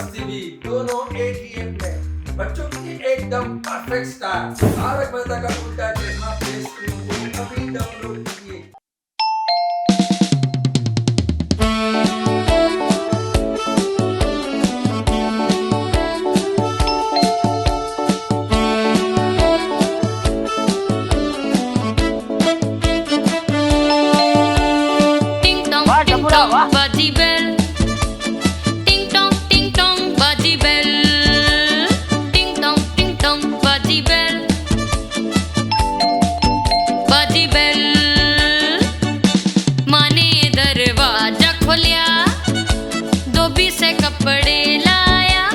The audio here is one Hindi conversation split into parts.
मस्ती भी दोनों एक ही ऐप में। बच्चों की एकदम परफेक्ट स्टार तारक मेहता का उल्टा चश्मा प्ले स्टोर को अभी डाउनलोड कीजिए। बाजी बेल टिंग टोंग बाजी बेल टिंग टोंग बाजी बेल माँ ने दरवाजा खोलिया धोबी से कपड़े लाया।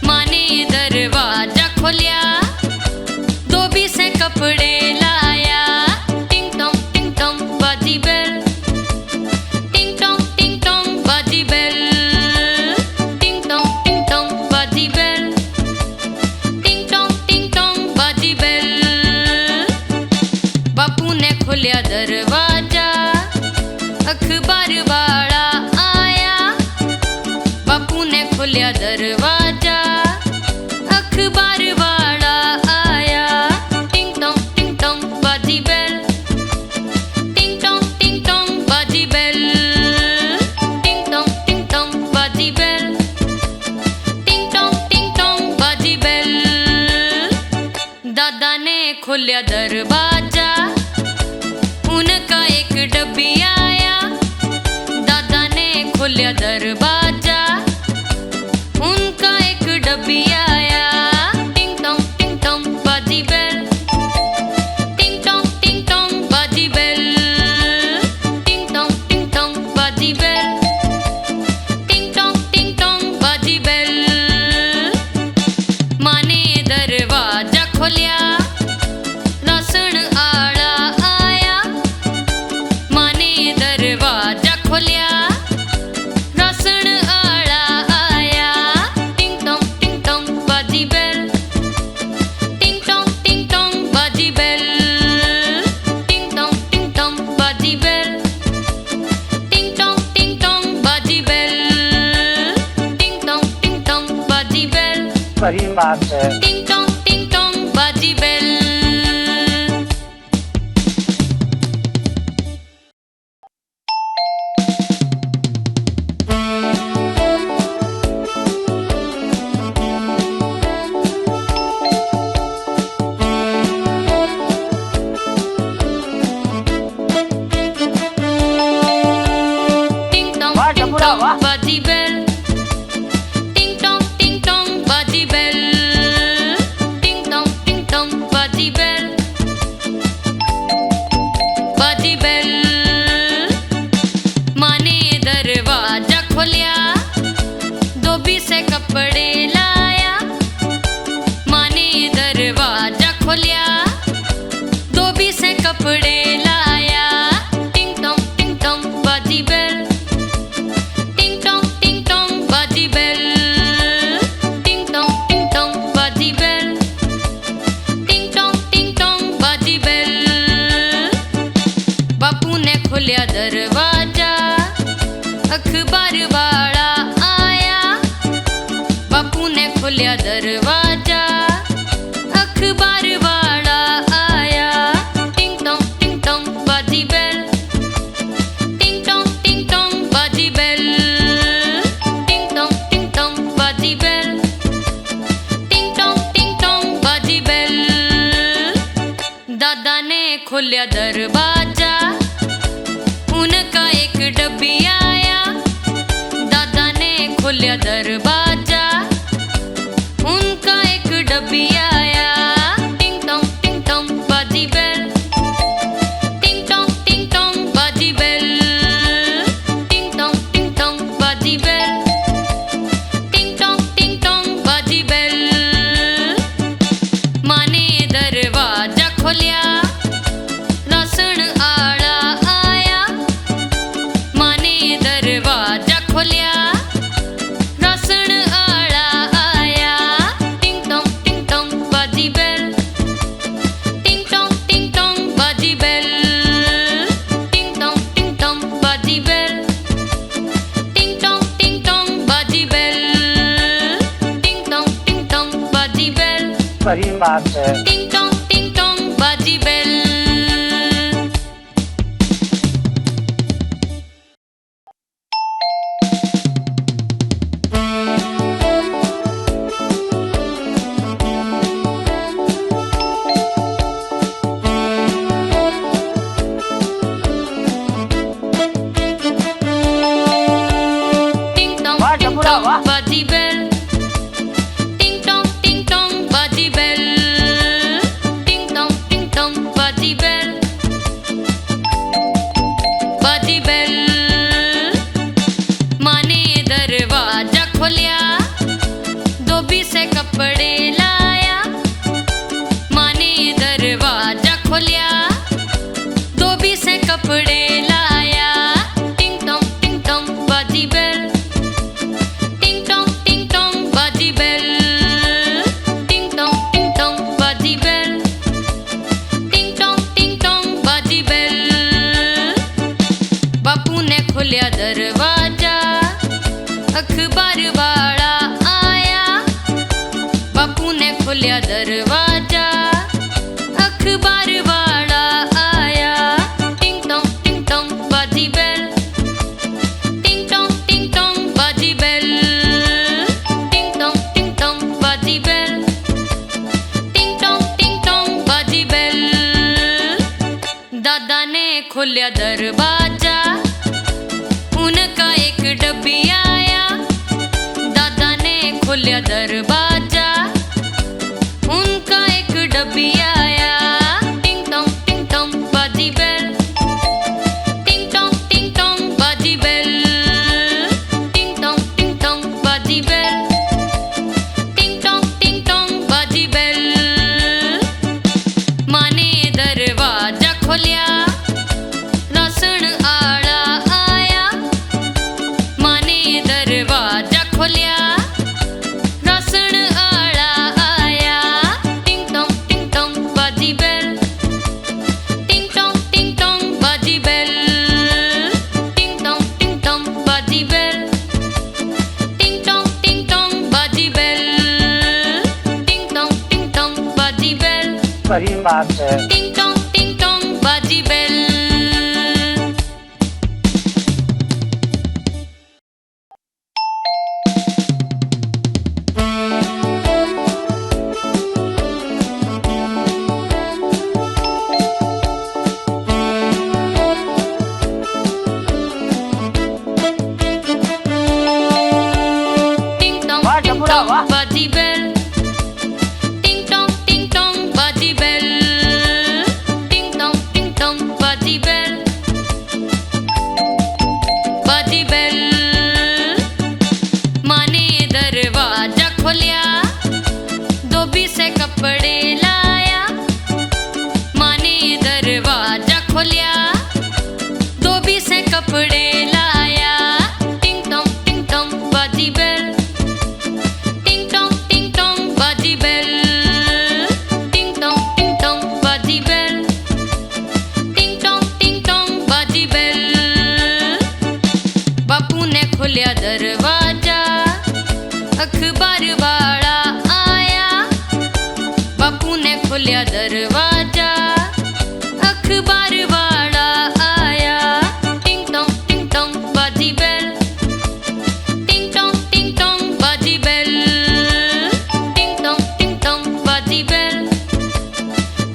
माँ ने दरवाजा खोलिया धोबी से कपड़े लाया। टिंग टोंग बाजी बेल खोलिया दरवाजा अखबार वाला आया। बापू ने खोलिया दरवाजा अखबार वाला आया। टिंग टोंग बाजी बेल टिंग टोंग बाजी बेल टिंग टोंग बाजी बेल टिंग टोंग बाजी बेल। दादा ने खोलिया दरवाजा उनका एक डब्बी आया। दादा ने खोलिया दरवाजा उनका एक डब्बी आया। टिंग टोंग बाजी बेल टिंग टोंग बाजी बेल टिंग टोंग बाजी बेल टिंग टोंग बाजी बेल। माँ ने दरवाजा खोलिया राशन आड़ा आया। माँ ने दरवाजा खोलिया राशन आड़ा आया। टिंग टोंग बाजी बेल टिंग टोंग बाजी बेल टिंग टोंग बाजी बेल टिंग टोंग बाजी बेल टिंग टोंग बाजी बेल। सही बात है। टिंग टोंग बाजी बेल। बाजी बेल टिंग टोंग बाजी बेल टिंग टोंग बाजी बेल माँ ने दरवाजा खोलिया धोबी से कपड़े लाया। माँ ने दरवाजा खोलिया धोबी से कपड़े लाया। टिंग टोंग बाजी बेल टिंग टोंग बाजी बेल टिंग टोंग बाजी बेल टिंग टोंग बाजी बेल। बापू ने खोलिया दरवाजा अखबार वाला आया। बापू ने खोलिया दरवाजा अखबार वाला आया। टिंग टोंग सही बात है। टिंग टोंग बाजी बेल। वाह जमुरा वाह। बाजी बेल। टिंग टोंग बाजी बेल। टिंग टोंग बाजी बेल। बाजी बेल। माँ ने दरवाजा खोलिया, धोबी से कपड़े लाया। माँ ने दरवाजा खोलिया, धोबी से कपड़े लाया। टिंग टोंग बाजी बेल। टिंग टोंग बाजी बेल। टिंग टोंग बाजी बेल। टिंग टोंग बाजी बेल। बापू ने खोलिया दरवाजा, अखबार वाला आया। बापू ने खोलिया दरवाजा, अखबार वाला आया। टिंग टोंग बाजी बेल। टिंग टोंग बाजी बेल। टिंग टोंग बाजी बेल। टिंग टोंग बाजी बेल। दादा ने खोलिया दरवाजा, उनका एक डब्बी आया। दादा ने खोलिया दरवाजा, उनका एक डब्बी आया। टिंग टोंग बाजी बेल। टिंग टोंग बाजी बेल। टिंग टोंग बाजी बेल। टिंग टोंग बाजी बेल। माँ ने दरवाजा खोलिया, राशन आड़ा आया। माँ ने दरवाजा खोलिया, राशन आड़ा आया। टिंग टोंग बाजी बेल। टिंग टोंग बाजी बेल। टिंग टोंग बाजी बेल। टिंग टोंग बाजी बेल। टिंग टोंग बाजी बेल। सही बात है। टिंग टोंग बाजी बेल। टिंग वाह जमुरा वाह। टोंग बाजी बेल। टिंग टोंग बाजी बेल। टिंग टोंग बाजी बेल। बाजी बेल। माँ ने दरवाजा खोलिया, धोबी से कपड़े लाया। माँ ने दरवाजा खोलिया, धोबी से कपड़े लाया। टिंग टोंग बाजी बेल। टिंग टोंग बाजी बेल। टिंग टोंग बाजी बेल। टिंग टोंग बाजी बेल। बापू ने खोलिया दरवाजा, अखबार वाला आया। बापू ने खोलिया दरवाजा, अखबार वाला आया। टिंग टोंग बाजी बेल। टिंग टोंग बाजी बेल। टिंग टोंग बाजी बेल।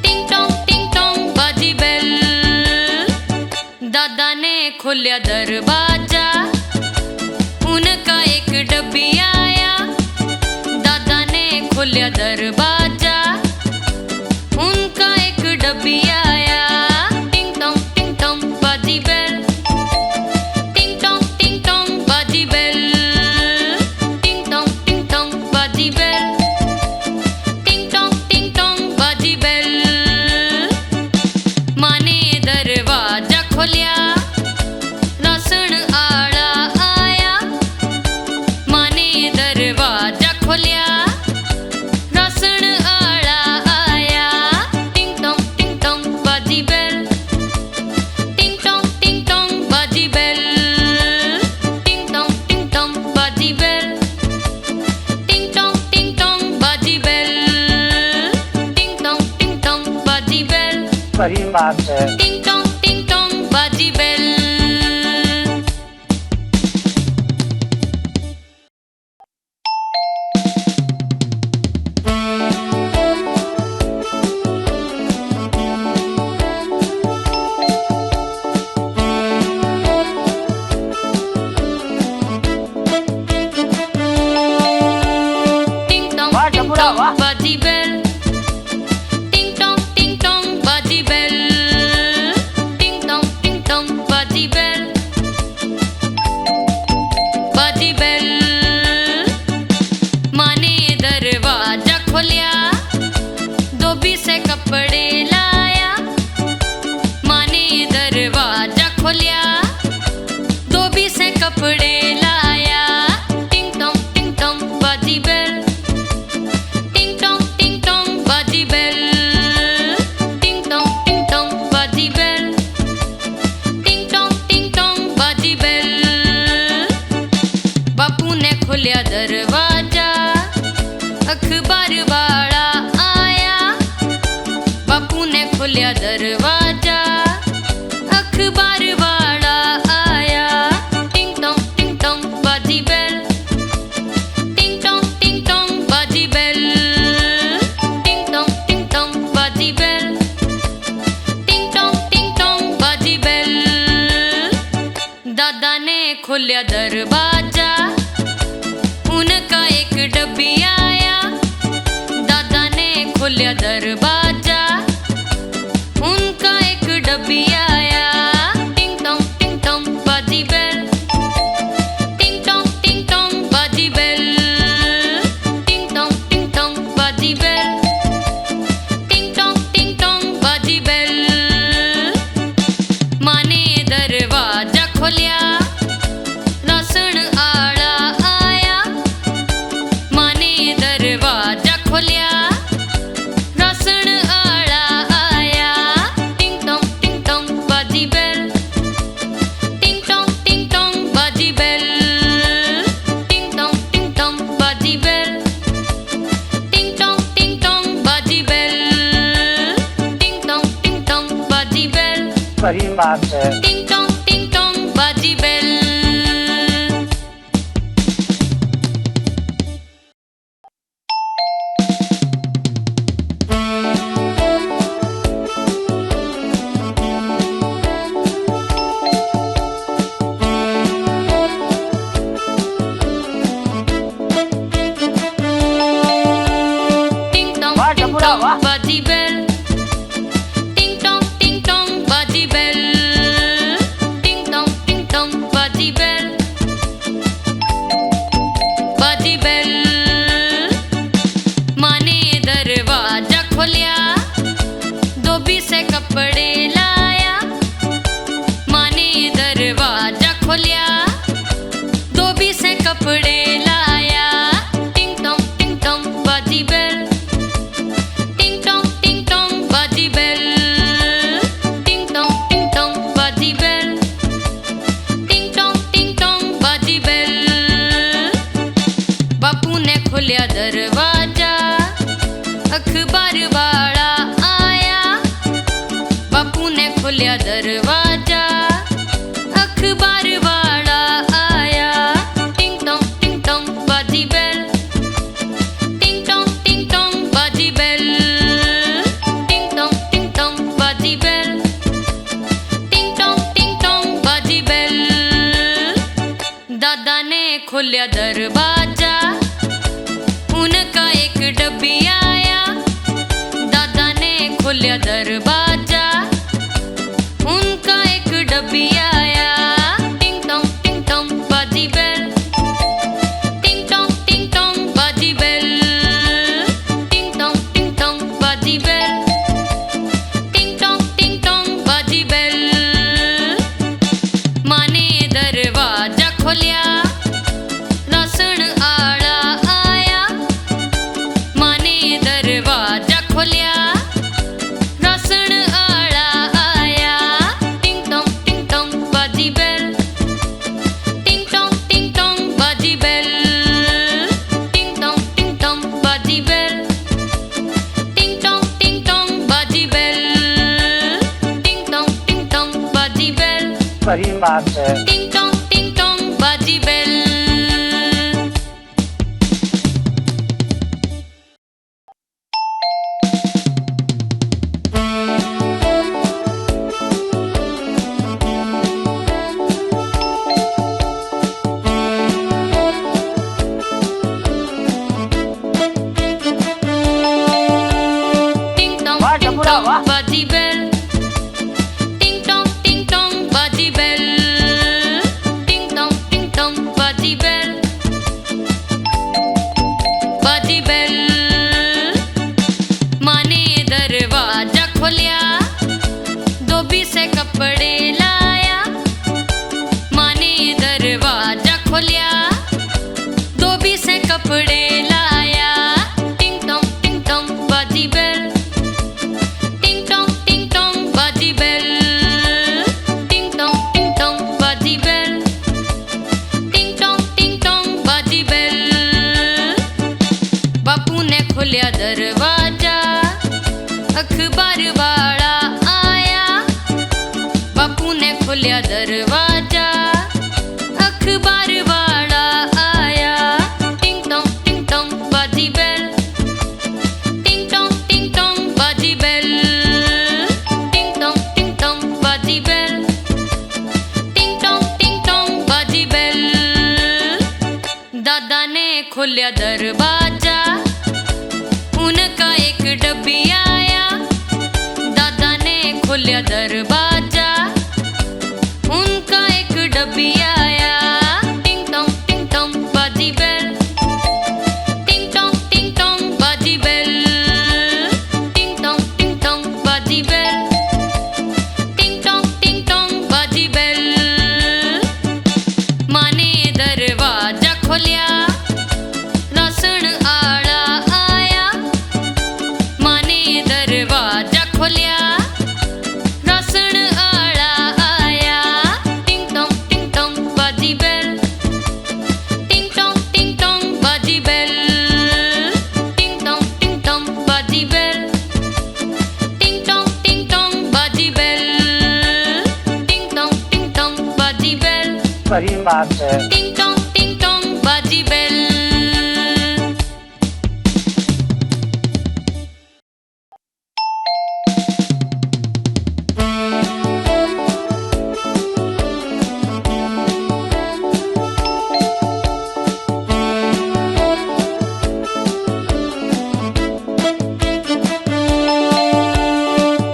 टिंग टोंग बाजी बेल। दादा ने खोलिया दरवाजा, उनका एक डब्बी आया। दादा ने खोलिया दरवाजा, उनका एक डब्बी आया। टिंग टोंग बाजी बेल। टिंग टोंग बाजी बेल। टिंग टोंग बाजी बेल। टिंग टोंग बाजी बेल। माँ ने दरवाजा खोलिया, राशन आड़ा आया। माँ ने दरवाजा खोलिया, राशन आड़ा आया। टिंग टोंग बाजी बेल। टिंग टोंग बाजी बेल। टिंग टोंग बाजी बेल। टिंग टोंग बाजी बेल। सही बात है। टिंग टोंग बाजी बेल। वाह जबरा वाह। बाजी बेल। टिंग टोंग बाजी बेल। टिंग टोंग बाजी बेल। बाजी बेल। माँ ने दरवाजा खोलिया, धोबी से कपड़े लाया। माँ ने दरवाजा खोलिया, धोबी से कपड़े लाया। टिंग टोंग बाजी बेल। टिंग टोंग बाजी बेल। टिंग टोंग बाजी बेल। टिंग टोंग बाजी बेल। बापू ने खोलिया दरवाजा, अखबार वाला आया। बापू ने खोलिया दरवाजा, अखबार वाला आया। टिंग टोंग बाजी बेल। टिंग टोंग बाजी बेल। टिंग टोंग बाजी बेल। टिंग टोंग बाजी बेल। दादा ने खोलिया दरवाजा, उनका एक डब्बी आया। दादा ने खोलिया दरवाजा, उनका एक डब्बी आया। टिंग टोंग बाजी बेल। टिंग टोंग बाजी बेल। टिंग टोंग बाजी बेल। टिंग टोंग बाजी बेल। माँ ने दरवाजा खोलिया, राशन आड़ा आया। माँ ने दरवाजा खोलिया, राशन आड़ा आया। टिंग टोंग बाजी बेल। टिंग टोंग बाजी बेल। टिंग टोंग बाजी बेल। टिंग टोंग बाजी बेल। टिंग टोंग बाजी बेल। सही बात है। टिंग टोंग बाजी बेल। वाह जबरा वाह। बाजी बेल। टिंग टोंग बाजी बेल। टिंग टोंग बाजी बेल। बाजी बेल। माँ ने दरवाजा खोलिया, धोबी से कपड़े लाया। माँ ने दरवाजा खोलिया, धोबी से कपड़े लाया। टिंग टोंग बाजी बेल। टिंग टोंग बाजी बेल। टिंग टोंग बाजी बेल। टिंग टोंग बाजी बेल। बापू ने खोलिया दरवाजा, अखबार वाला आया। बापू ने खोलिया दरवाजा, अखबार वाला आया। टिंग टोंग बाजी बेल। टिंग टोंग बाजी बेल। टिंग टोंग बाजी बेल। टिंग टोंग बाजी बेल। दादा ने खोलिया दरवाजा, उनका एक डब्बी आया। दादा ने खोलिया दरवाजा, उनका एक डब्बी आया। टिंग टोंग बाजी बेल। टिंग टोंग बाजी बेल। टिंग टोंग बाजी बेल। टिंग टोंग बाजी बेल। माँ ने दरवाजा खोलिया, राशन आड़ा आया। माँ ने दरवाजा खोलिया, राशन बात है। टिंग टोंग बाजी बेल। वाह जबूरा वाह। बाजी बेल। टिंग टोंग बाजी बेल। टिंग टोंग बाजी बेल। बाजी बेल। माँ ने दरवाजा खोलिया, धोबी से कपड़े लाया। माँ ने दरवाजा खोलिया, धोबी से कपड़े लाया। टिंग टोंग बाजी बेल। टिंग टोंग बाजी बेल। टिंग टोंग बाजी बेल। टिंग टोंग बाजी बेल। बापू ने खोलिया दरवाजा, अखबार वाला आया। बापू ने खोलिया दरवाजा, अखबार वाला आया। टिंग टोंग बाजी बेल। टिंग टोंग बाजी बेल। टिंग टोंग बाजी बेल। टिंग टोंग बाजी बेल। दादा ने खोलिया दरवाजा, उनका एक डब्बी आया। दादा ने खोलिया दरवाजा, उनका एक डब्बी आया। टिंग टोंग बाजी बेल। टिंग टोंग बाजी बेल। टिंग टोंग बाजी बेल। टिंग टोंग बाजी बेल। माँ ने दरवाजा खोलिया, राशन आला आया। माँ ने दरवाजा खोलिया, राशन आला आया। टिंग टोंग बाजी बेल। टिंग टोंग बाजी बेल। टिंग टोंग बाजी बेल। टिंग टोंग बाजी बेल। टिंग टोंग बाजी बेल। सही बात है। टिंग टोंग बाजी बेल।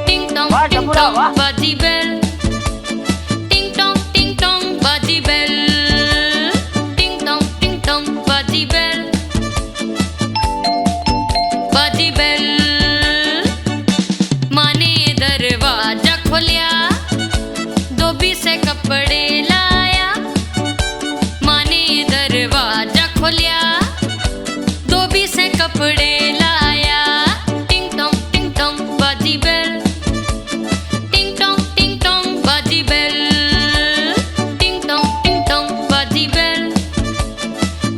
टिंग वाह जबूरा वाह। बाजी बेल। टिंग टोंग बाजी बेल। टिंग टोंग बाजी बेल। बाजी बेल। माँ ने दरवाजा खोलिया, धोबी से कपड़े लाया। माँ ने दरवाजा खोलिया, धोबी से कपड़े लाया। टिंग टोंग बाजी बेल। टिंग टोंग बाजी बेल। टिंग टोंग बाजी बेल।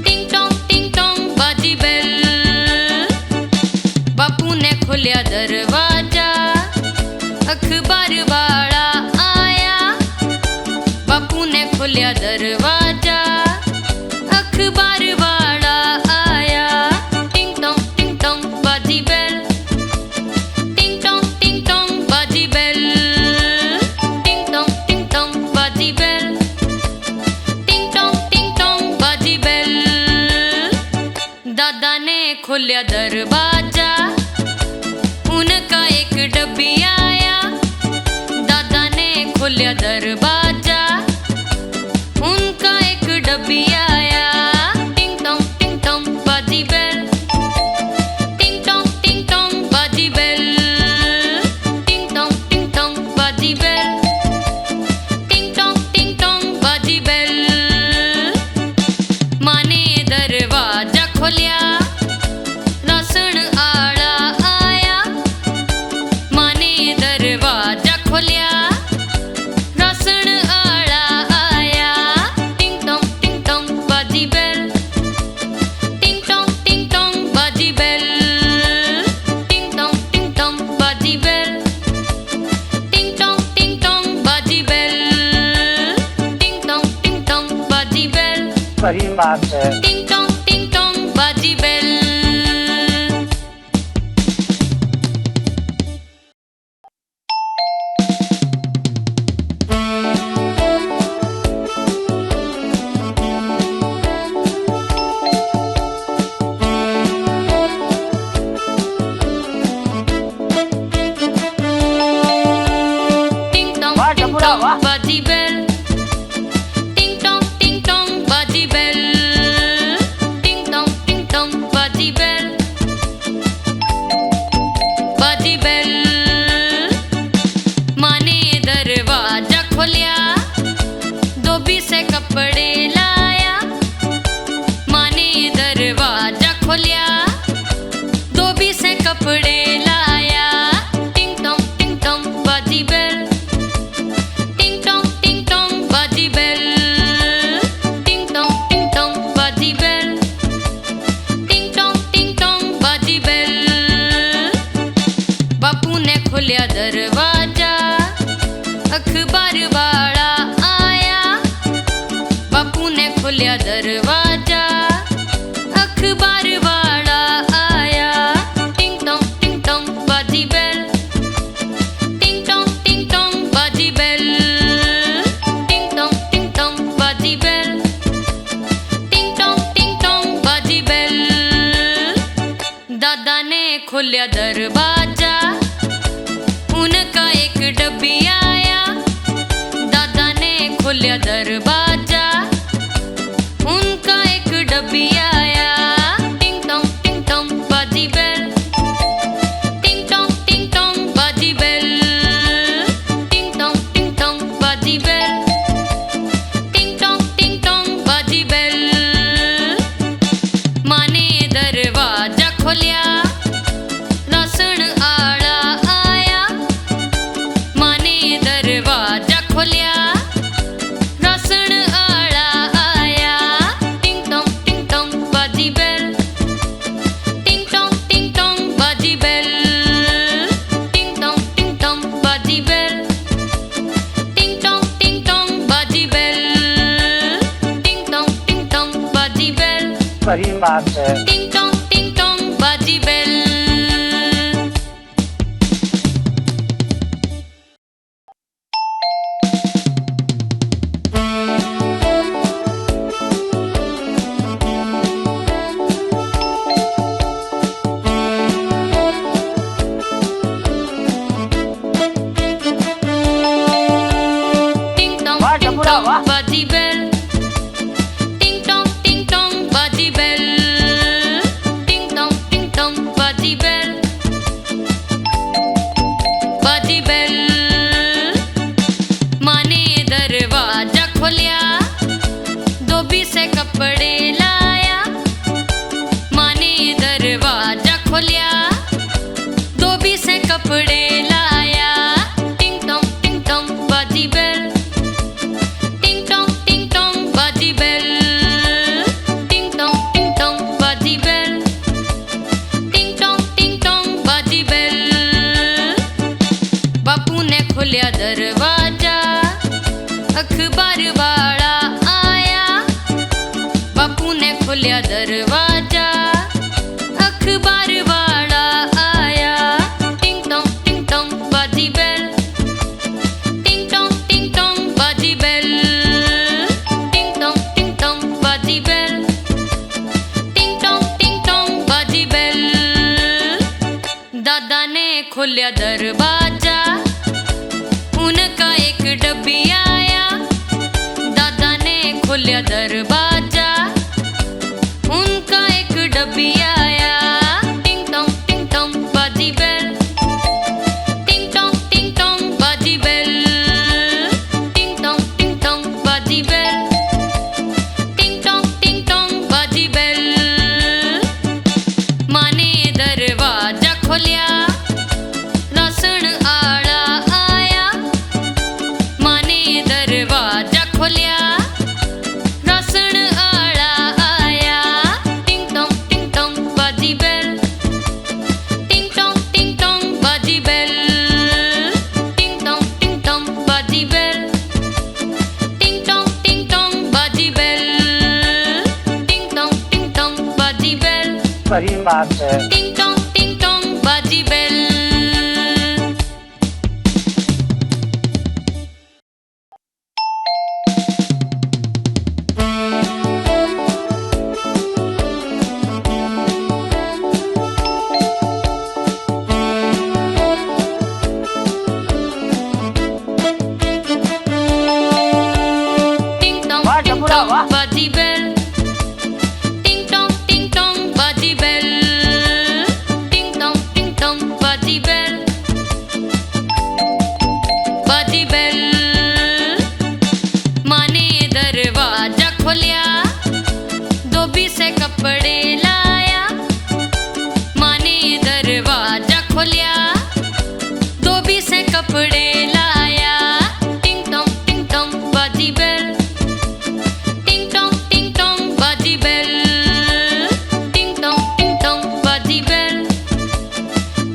टिंग टोंग बाजी बेल। बापू ने खोलिया दरवाजा, अखबार वाला आया। बापू ने खोलिया दरवाजा, अखबार वाला आया। टिंग टोंग बाजी बेल। टिंग टोंग बाजी बेल। टिंग टोंग बाजी बेल। टिंग टोंग बाजी बेल। दादा ने खोलिया दरवाजा, उनका एक डब्बी आया। दादा ने खोलिया दरवाजा, उनका एक डब्बी आया। टिंग टोंग बाजी बेल। टिंग टोंग बाजी बेल। टिंग टोंग बाजी बेल। टिंग टोंग बाजी बेल। माँ ने दरवाजा खोलिया, राशन आला आया। माँ ने दरवाजा खोलिया, राशन आला आया। टिंग टोंग बाजी बेल। टिंग टोंग बाजी बेल। टिंग टोंग बाजी बेल। टिंग टोंग बाजी बेल। बात है। टिंग टोंग बाजी बेल। वाह जमुरा वाह। बाजी बेल। टिंग टोंग बाजी बेल। टिंग टोंग बाजी बेल। बाजी बेल। माने दरवाजा खोलिया, धोबी से कपड़े लाया। माने दरवाजा खोलिया, धोबी से कपड़े लाया। टिंग टोंग बाजी बेल। टिंग टोंग बाजी बेल। टिंग टोंग बाजी बेल। टिंग टोंग बाजी बेल। बापू ने खोलिया दरवाजा, अखबार वाला आया। बापू ने खोलिया दरवाजा, अखबार वाला आया। टिंग टोंग बाजी बेल। टिंग टोंग बाजी बेल। टिंग टोंग बाजी बेल। टिंग टोंग बाजी बेल। दादा ने खोलिया दरवाजा, उनका एक डब्बी आया। दादा ने खोलिया दरवाजा, उनका एक डब्बी आया। टिंग टोंग बाजी बेल। टिंग टोंग बाजी बेल। टिंग टोंग बाजी बेल। टिंग टोंग बाजी बेल। माने दरवाजा खोलिया, राशन आड़ा आया। माने दरवाजा खोलिया, राशन आड़ा आया। टिंग टोंग बाजी बेल। टिंग टोंग बाजी बेल। टिंग टोंग बाजी बेल। टिंग टोंग बाजी बेल। टिंग टोंग बाजी बेल। सही बात है। टिंग टोंग बाजी बेल। वाह जमुरा वाह। बाजी बेल। टिंग टोंग बाजी बेल। टिंग टोंग बाजी बेल। बाजी बेल। माने दरवाजा खोलिया, धोबी से कपड़े लाया। माने दरवाजा खोलिया, धोबी से कपड़े लाया। टिंग टोंग बाजी बेल। टिंग टोंग बाजी बेल। टिंग टोंग बाजी बेल। टिंग टोंग बाजी बेल। बापू ने खोलिया दरवाजा, अखबार वाला आया। बापू ने खोलिया दरवाजा, अखबार वाला आया। टिंग टोंग बाजी बेल। टिंग टोंग बाजी बेल। टिंग टोंग बाजी बेल। टिंग टोंग बाजी बेल। दादा ने खोलिया दरवाजा, उनका एक डब्बी आया। दादा ने खोलिया दरवाजा, उनका एक डब्बी आया। टिंग टोंग बाजी बेल। टिंग टोंग बाजी बेल। टिंग टोंग बाजी बेल। टिंग टोंग बाजी बेल। माने दरवाजा खोलिया, राशन सही बात है। टिंग टोंग बाजी बेल। वाह जमुरा वाह। बाजी बेल। टिंग टोंग बाजी बेल। टिंग टोंग बाजी बेल। बाजी बेल। माँ ने दरवाजा खोलिया, धोबी से कपड़े लाया। माँ ने दरवाजा खोलिया, धोबी से कपड़े लाया। टिंग टोंग बाजी बेल। टिंग टोंग बाजी बेल। टिंग टोंग बाजी बेल।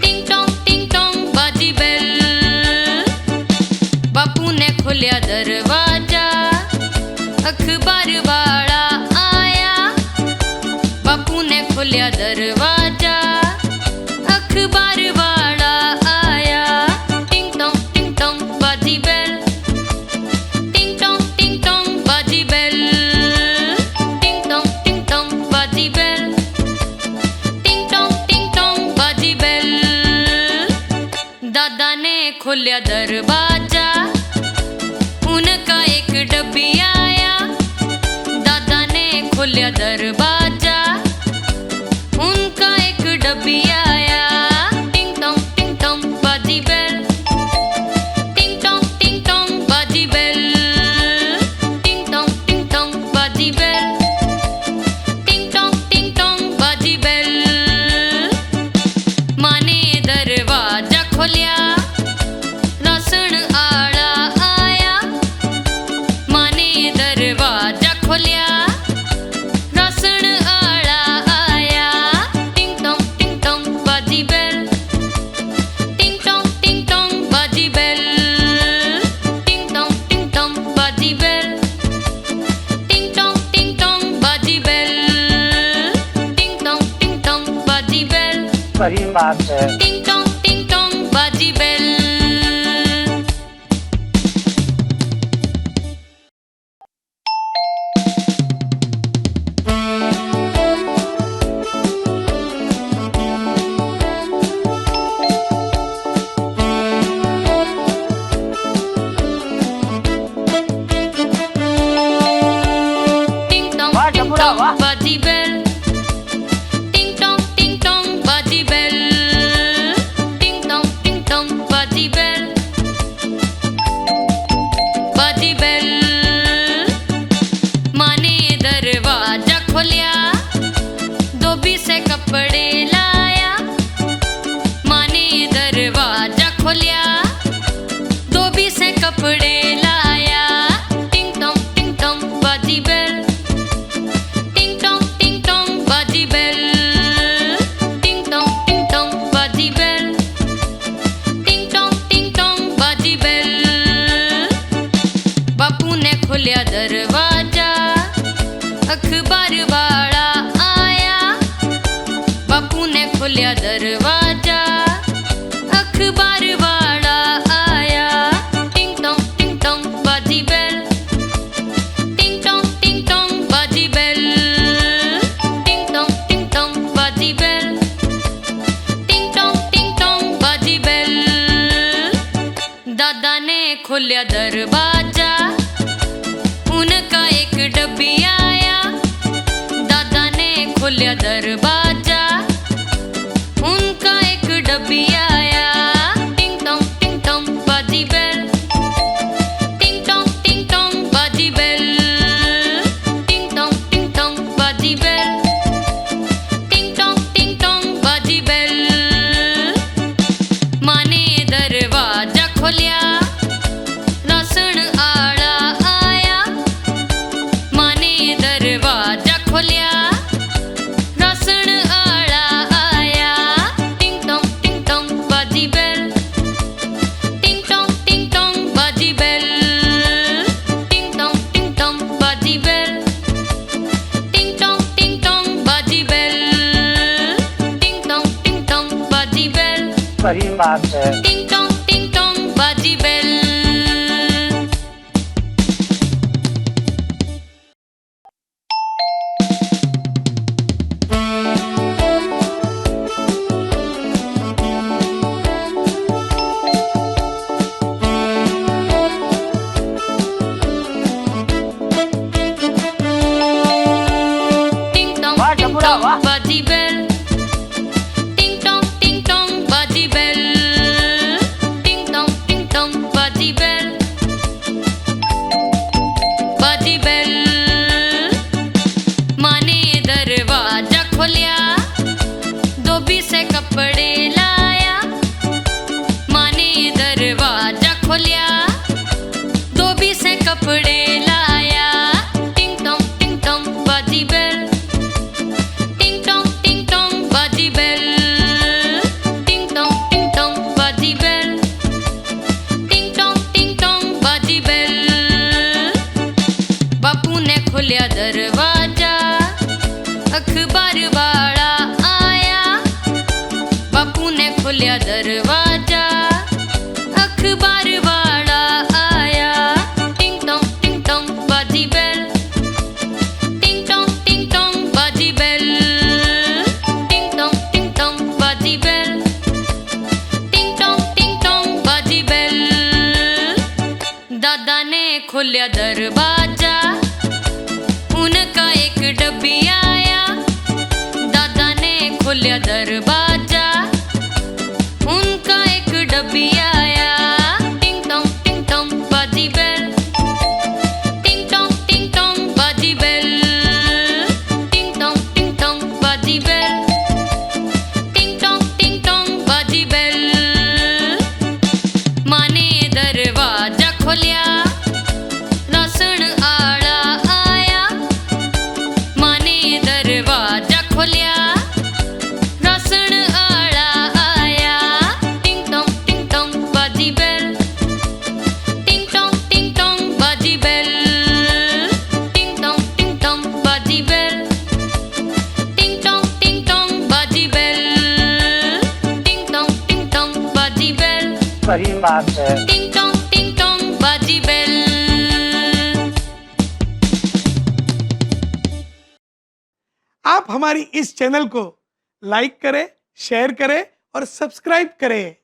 टिंग टोंग बाजी बेल। बापू ने खोलिया दरवाजा, अखबार वाला आया। बापू ने खोलिया दरवाजा, अखबार वाला आया। टिंग टोंग बाजी बेल। टिंग टोंग बाजी बेल। टिंग टोंग बाजी बेल। टिंग टोंग बाजी बेल। दादा ने खोलिया दरवाजा, उनका एक डब्बी आया। दादा ने खोलिया दरवाजा, उनका एक डब्बी आया। टिंग टोंग बाजी बेल। टिंग टोंग बाजी बेल। टिंग टोंग बाजी बेल। टिंग टोंग बाजी बेल। माँ ने दरवाजा खोलिया, राशन आड़ा आया। माँ ने दरवाजा खोलिया, राशन आड़ा आया। टिंग टोंग बाजी बेल। टिंग टोंग बाजी बेल। टिंग टोंग बाजी बेल। टिंग टोंग बाजी बेल। टिंग टोंग बाजी बेल। सही बात है। टिंग टोंग बाजी बेल। वाह जमुरा वाह। बाजी बेल। टिंग टोंग बाजी बेल। टिंग टोंग बाजी बेल। बाजी बेल। माँ ने दरवाजा खोलिया, धोबी से कपड़े लाया। माँ ने दरवाजा खोलिया, धोबी से कपड़े लाया। टिंग टोंग बाजी बेल। टिंग टोंग बाजी बेल। टिंग टोंग बाजी बेल। टिंग टोंग बाजी बेल। बापू ने खोलिया दरवाजा, अखबार वाला आया। बापू ने खोलिया दरवाजा, अखबार वाला आया। टिंग टोंग सही बात है। टिंग टोंग बाजी बेल। वाह टपुरा वाह। बाजी बेल। टिंग टोंग बाजी बेल। टिंग टोंग बाजी बेल। बाजी बेल। माँ ने दरवाजा खोलिया, धोबी से कपड़े लाया। माँ ने दरवाजा खोलिया, धोबी से कपड़े लाया। टिंग टोंग बाजी बेल। टिंग टोंग बाजी बेल। टिंग टोंग बाजी बेल। टिंग टोंग बाजी बेल। बापू ने खोलिया दरवाजा, अखबार वाला आया। बापू ने खोलिया दरवाजा, अखबार वाला आया। टिंग टोंग बाजी बेल। टिंग टोंग बाजी बेल। टिंग टोंग बाजी बेल। टिंग टोंग बाजी बेल। दादा ने खोलिया दरवाजा, उनका एक डब्बी आया। दादा ने खोलिया दरवाजा, उनका एक डब्बी आया। टिंग टोंग बाजी बेल। टिंग टोंग बाजी बेल। टिंग टोंग बाजी बेल। टिंग टोंग बाजी बेल। माँ ने दरवाजा खोलिया, राशन आड़ा आया। माँ ने दरवाजा खोलिया, राशन आड़ा आया। टिंग टोंग बाजी बेल। टिंग टोंग बाजी बेल। टिंग टोंग बाजी बेल। टिंग टोंग बाजी बेल। टिंग टोंग बाजी बेल। सही बात है। टिंग टोंग बाजी बेल। आप हमारी इस चैनल को लाइक करें, शेयर करें और सब्सक्राइब करें।